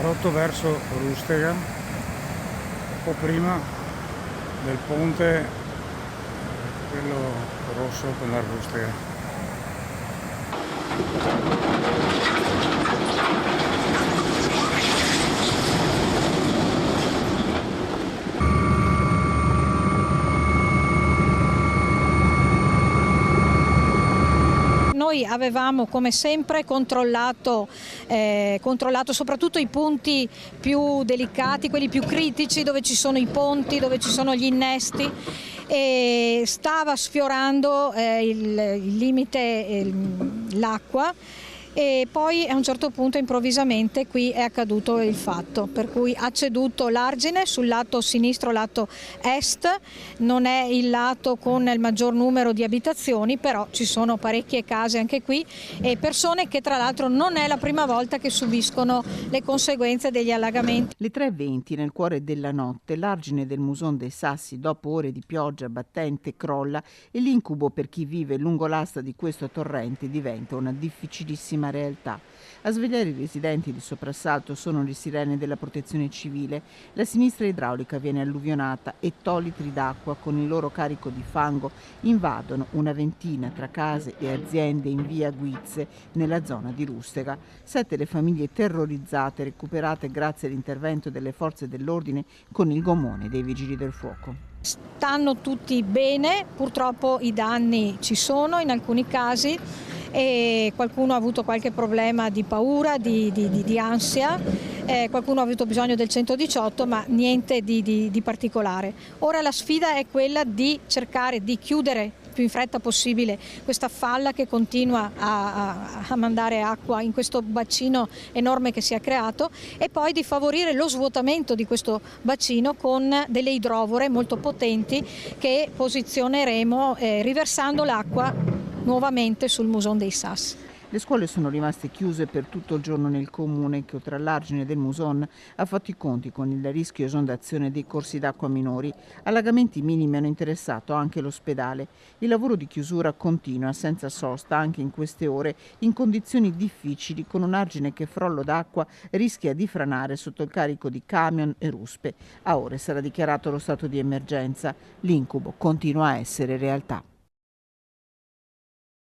rotto verso Rustega, un po' prima del ponte, quello rosso con la Rustega. Noi avevamo come sempre controllato soprattutto i punti più delicati, quelli più critici, dove ci sono i ponti, dove ci sono gli innesti, e stava sfiorando il limite l'acqua. E poi a un certo punto improvvisamente qui è accaduto il fatto, per cui ha ceduto l'argine sul lato sinistro, lato est, non è il lato con il maggior numero di abitazioni, però ci sono parecchie case anche qui e persone che tra l'altro non è la prima volta che subiscono le conseguenze degli allagamenti. Le 3:20 nel cuore della notte l'argine del Muson dei Sassi, dopo ore di pioggia battente, crolla e l'incubo per chi vive lungo l'asta di questo torrente diventa una difficilissima realtà. A svegliare i residenti di Soprassalto sono le sirene della protezione civile. La sinistra idraulica viene alluvionata e tolitri d'acqua con il loro carico di fango invadono una ventina tra case e aziende in via Guizze nella zona di Rustega. 7 le famiglie terrorizzate recuperate grazie all'intervento delle forze dell'ordine con il gommone dei vigili del fuoco. Stanno tutti bene, purtroppo i danni ci sono in alcuni casi e qualcuno ha avuto qualche problema di paura, di ansia, qualcuno ha avuto bisogno del 118, ma niente di particolare. Ora la sfida è quella di cercare di chiudere più in fretta possibile questa falla che continua a mandare acqua in questo bacino enorme che si è creato e poi di favorire lo svuotamento di questo bacino con delle idrovore molto potenti che posizioneremo riversando l'acqua nuovamente sul Muson dei Sassi. Le scuole sono rimaste chiuse per tutto il giorno nel comune che, oltre all'argine del Muson, ha fatto i conti con il rischio esondazione dei corsi d'acqua minori. Allagamenti minimi hanno interessato anche l'ospedale. Il lavoro di chiusura continua senza sosta anche in queste ore in condizioni difficili con un argine che frollo d'acqua rischia di franare sotto il carico di camion e ruspe. A ore sarà dichiarato lo stato di emergenza. L'incubo continua a essere realtà.